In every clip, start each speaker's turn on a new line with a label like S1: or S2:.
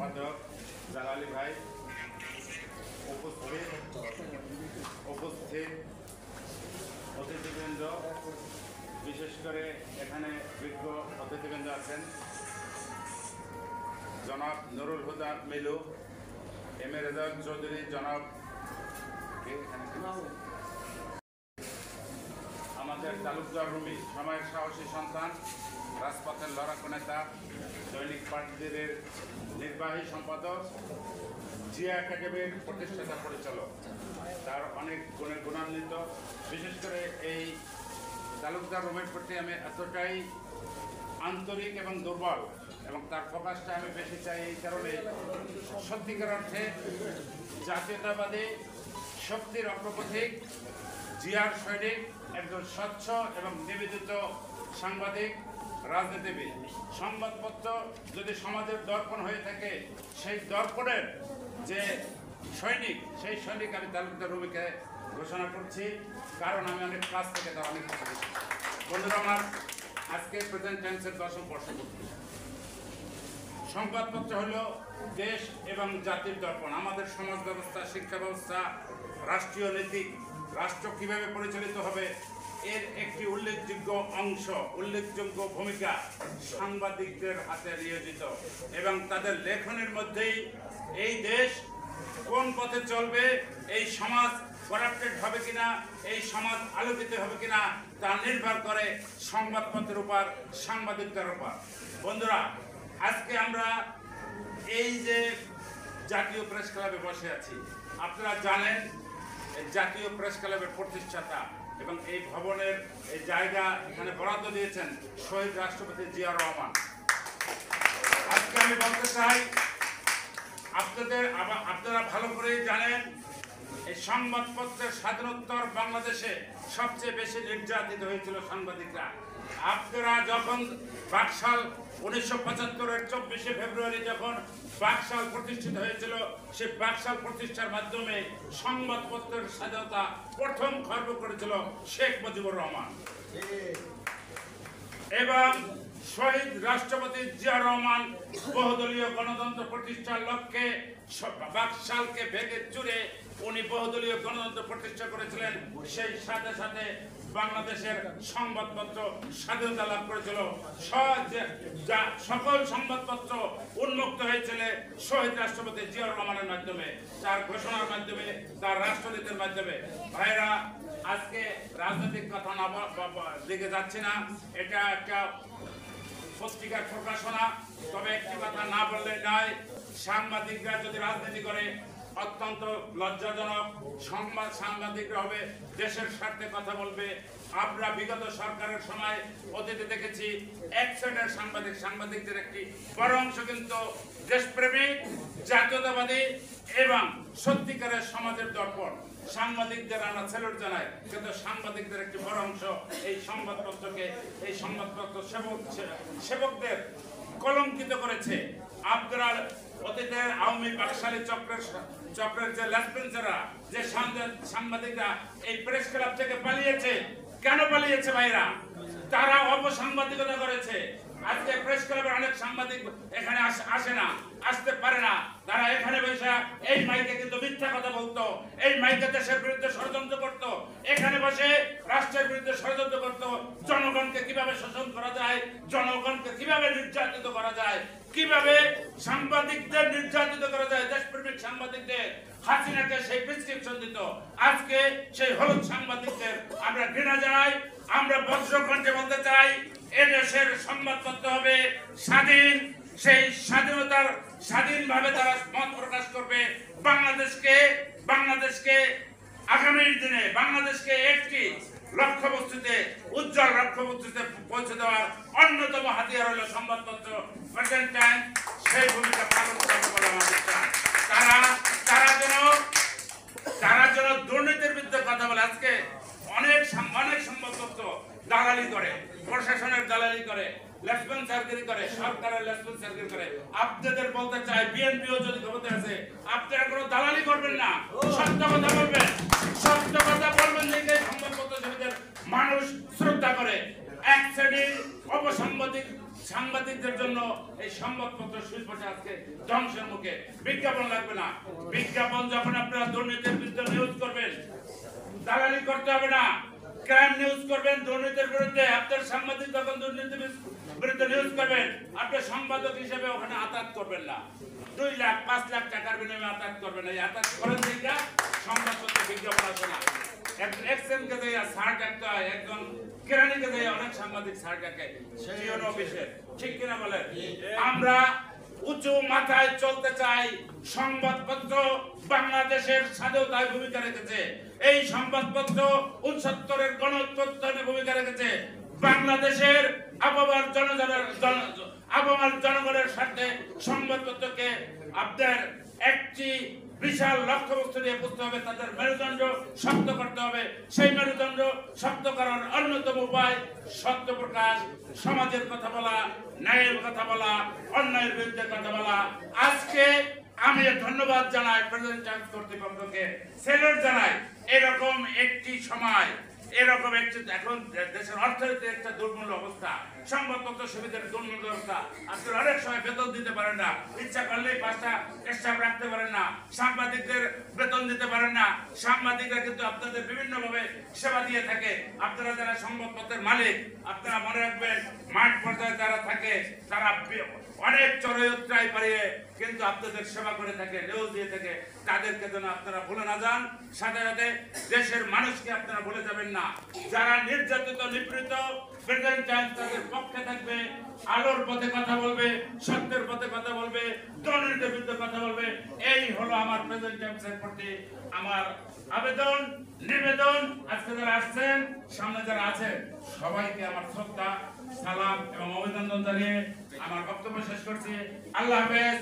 S1: সম্পাদক জালালী ভাই, উপস্থিত অতিথিবৃন্দ, বিশেষ করে এখানে বিজ্ঞ অতিথিবৃন্দ আছেন জনাব নুরুল হুদা মিলু, এম এ রেজাউল চৌধুরী, জনাব আমাদের তালুকদার রুমি, সময়ের সাহসী সন্তান, রাজপথের লড়াকু নেতা, দৈনিক পার্টিদের নির্বাহী সম্পাদক, জিয়া একাডেমির প্রতিষ্ঠাতা পরিচালক, তার অনেক গুণের গুণান্বিত। বিশেষ করে এই তালুকদার রুমের প্রতি আমি এতটাই আন্তরিক এবং দুর্বল, এবং তার ফোকাসটা আমি বেশি চাই এই কারণে, সত্যিকার অর্থে জাতীয়তাবাদী শক্তির অগ্রপথিক, জিয়ার সৈনিক, একজন স্বচ্ছ এবং নিবেদিত সাংবাদিক, রাজনীতিবিদ। সংবাদপত্র যদি সমাজের দর্পণ হয়ে থাকে, সেই দর্পণের যে সৈনিক, সেই সৈনিক আমি তালুকদার রুমিকে ঘোষণা করছি, কারণ আমি অনেক কাছ থেকে তার অনেক কথা দেখি। বন্ধুরা আমার, আজকে প্রেজেন্ট টেন্সের 10ম বর্ষপূর্তি। সংবাদপত্র হল দেশ এবং জাতির দর্পণ। আমাদের সমাজ ব্যবস্থা, শিক্ষা ব্যবস্থা, রাষ্ট্রীয় নীতি, রাষ্ট্র কিভাবে পরিচালিত হবে, এর একটি উল্লেখযোগ্য অংশ, উল্লেখযোগ্য ভূমিকা সাংবাদিকদের হাতে নিয়োজিত, এবং তাদের লেখনের মধ্যেই এই দেশ কোন পথে চলবে, এই সমাজ করাপ্টেড হবে কিনা, এই সমাজ আলোকিত হবে কিনা, তা নির্ভর করে সংবাদপত্রের উপর, সাংবাদিকদের উপর। বন্ধুরা, আজকে আমরা এই যে জাতীয় প্রেস ক্লাবে বসে আছি, আপনারা জানেন জাতীয় প্রেস ক্লাবের প্রতিষ্ঠাতা এবং এই ভবনের এই জায়গা এখানে বরাদ্দ দিয়েছেন শহীদ রাষ্ট্রপতি জিয়া রহমান। আজকে আমি বলতে চাই, আপনারা ভালো করে জানেন এই সংবাদপত্রের স্বাধীনোত্তর বাংলাদেশে সবচেয়ে বেশি নির্যাতিত হয়েছিল সাংবাদিকরা। আপনারা যখন বাকশাল 1975-এর 24শে ফেব্রুয়ারি যখন বাকশাল প্রতিষ্ঠিত হয়েছিল, সেই বাকশাল প্রতিষ্ঠার মাধ্যমে সংবাদপত্রের স্বাধীনতা প্রথম খর্ব করেছিল শেখ মুজিবুর রহমান, এবং শহীদ রাষ্ট্রপতি জিয়া রহমান বহুদলীয় গণতন্ত্র প্রতিষ্ঠার লক্ষ্যে বাকশালকে ভেঙে চুরে উনি বহুদলীয় গণতন্ত্র প্রতিষ্ঠা করেছিলেন। সেই সাথে সাথে বাংলাদেশের সংবাদপত্র স্বাধীনতা লাভ করেছিল। সকল সংবাদপত্র উন্মুক্ত হয়েছিল শহীদ রাষ্ট্রপতি জিয়া রহমানের মাধ্যমে, তার ঘোষণার মাধ্যমে, তার রাষ্ট্রনীতির মাধ্যমে। ভাইরা, আজকে রাজনৈতিক কথা না দিকে যাচ্ছি না, এটা একটা পত্রিকার প্রকাশনা, তবে একটি কথা না বললে নয়, সাংবাদিকরা যদি রাজনীতি করে অত্যন্ত লজ্জাজনক। সাংবাদিকরা হবে দেশের স্বার্থে কথা বলবে। আমরা বিগত সরকারের সময় অতীতে দেখেছি এক শ্রেণীর সাংবাদিকদের একটি বড় অংশ কিন্তু দেশপ্রেমিক, জাতীয়তাবাদী এবং সত্যিকারের সমাজের দর্পণ। সাংবাদিকদের আমরা স্যালুট জানাই, কিন্তু সাংবাদিকদের একটি বড় অংশ এই সংবাদপত্র সেবকদের কলঙ্কিত করেছে। আপনারা অতীতের আওয়ামী বাকশালী চক্রের যে লেসপেন্সাররা, যে সাংবাদিকরা এই প্রেস ক্লাব থেকে পালিয়েছে, কেন পালিয়েছে ভাইরা? তারা অপসাংবাদিকতা করেছে। আজকে প্রেস ক্লাবের অনেক সাংবাদিক এখানে আসে না, আসতে পারে না। তারা এখানে বসে এই মাইকে কিন্তু মিথ্যা কথা বলতো, এই মাইকে দেশের বিরুদ্ধে ষড়যন্ত্র করতো, এখানে বসে রাষ্ট্রের বিরুদ্ধে ষড়যন্ত্র করতো। জনগণকে কিভাবে শোষণ করা যায়, জনগণকে কিভাবে নির্যাতিত করা যায়, কিভাবে সাংবাদিকদের নির্যাতিত করা যায়, দেশপ্রেমিক সাংবাদিকদের হাসিনাকে সেই প্রেসক্রিপশন দিত। আজকে সেই হলুদ সাংবাদিকদের আমরা ঘৃণা জানাই। আমরা বজ্রকণ্ঠে বলতে চাই, এদেশের সংবাদপত্র হবে স্বাধীন। সেই স্বাধীনতার স্বাধীনভাবে তারা মত প্রকাশ করবে। বাংলাদেশকে আগামী দিনে বাংলাদেশকে একটি লক্ষ্যবস্তুতে, উজ্জ্বল লক্ষ্যবস্তুতে পৌঁছে দেওয়ার অন্যতম হাতিয়ার হলো সংবাদপত্র। প্রেজেন্ট টাইম সেই ভূমিকা পালন করবে বলে আমাদের চাই। তারা যেন দুর্নীতির বিরুদ্ধে কথা বলে। আজকে অনেক সংবাদপত্র দালালি করে, প্রশাসনের দালালি করে, লেসপেন্সারগিরি করে, সরকারের লেসপেন্সারগিরি করে। আপনাদের বলতে চাই, বিএনপিও যদি ক্ষমতায় আছে, আপনারা কোনো দালালি করবেন না, সত্য কথা বলবেন। সত্য কথা বলবেন দেখে সংবাদপত্র মানুষ শ্রদ্ধা করে। এক শ্রেণীর সাংবাদিকদের জন্য এই সংবাদপত্র সুস্পষ্ট আজকে ধ্বংসের মুখে। বিজ্ঞাপন লাগবে না। বিজ্ঞাপন যখন আপনারা দুর্নীতির বিরুদ্ধে নিউজ করবেন, দালালি করতে হবে না। ক্রাইম নিউজ করবেন দুর্নীতির বিরুদ্ধে। আপনার সাংবাদিক যখন দুর্নীতির বিরুদ্ধে নিউজ করবেন, আপনি সম্পাদক হিসেবে ওখানে আতাত করবেন না। 2 লাখ 5 লাখ টাকার বিনিময়ে আতাত করবেন না। এই আতাত করেন দিকা সংবাদপত্র বিজ্ঞাপন আসে না। একজনকে যাইয়া সার ডাকতে হয়, একজন কেরানিকে যাইয়া অনেক সাংবাদিক সার ডাকে সিওন অফিসে। ঠিক কিনা বলেন? আমরা উঁচু মাথায় চলতে চাই। সংবাদপত্র বাংলাদেশের স্বাধীনতায় ভূমিকা রেখেছে। এই সংবাদপত্র 69-এর গণঅভ্যুত্থানে ভূমিকা রেখেছে। বাংলাদেশের আবহাওয়ার জনগণের স্বার্থে সংবাদপত্রকে আপনার একটি বিশাল লক্ষ্যবস্তু নিয়ে বুঝতে হবে। তাদের মেরুদণ্ড শক্ত করতে হবে। সেই মেরুদণ্ড শক্ত করার অন্যতম উপায় সত্য প্রকাশ, সমাজের কথা বলা, ন্যায়ের কথা বলা, অন্যায়ের বিরুদ্ধে কথা বলা। আজকে আমি ধন্যবাদ জানাই প্রেসিডেন্ট চার্জ কর্তৃপক্ষকে, সেলুট জানাই। এরকম একটি সময়, এরকম একটি এখন দেশের অর্থনীতির একটা দুর্মূল্য অবস্থা, সংবাদপত্র সুবিধার দুর্মূল্য অবস্থা। আপনারা অনেক সময় বেতন দিতে পারেন না, ইচ্ছা করলেই 5টা স্টাফ রাখতে পারেন না, সাংবাদিকদের বেতন দিতে পারেন না। সাংবাদিকরা কিন্তু আপনাদের বিভিন্ন ভাবে সেবা দিয়ে থাকে। আপনারা যারা সংবাদপত্রের মালিক, আপনারা মনে রাখবেন মাঠ পর্যায়ে যারা থাকে তারা অনেক চড়াই পারিয়ে কিন্তু আপনাদের সেবা করে থাকে, নিউজ দিয়ে থাকে। তাদেরকে যেন আপনারা ভুলে না যান। সাথে সাথে দেশের মানুষকে আপনারা ভুলে যাবেন না। যারা নির্যাতিত, নিপীড়িত, প্রেসিডেন্ট চার্জ তাদের পক্ষে থাকবে, আলোর পথে কথা বলবে, সত্যের পথে কথা বলবে, দুর্নীতির বিরুদ্ধে কথা বলবে। এই হলো আমার প্রেসিডেন্ট চার্জের প্রতি আমার আবেদন, নিবেদন। আজকে যারা আসছেন, সামনে যারা আছেন, সবাইকে আমার শ্রদ্ধা, সালাম এবং অভিনন্দন জানিয়ে আমার বক্তব্য শেষ করছি। আল্লাহ হাফেজ।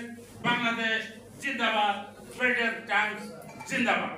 S1: বাংলাদেশ জিন্দাবাদ। প্রেসিডেন্ট চার্জ জিন্দাবাদ।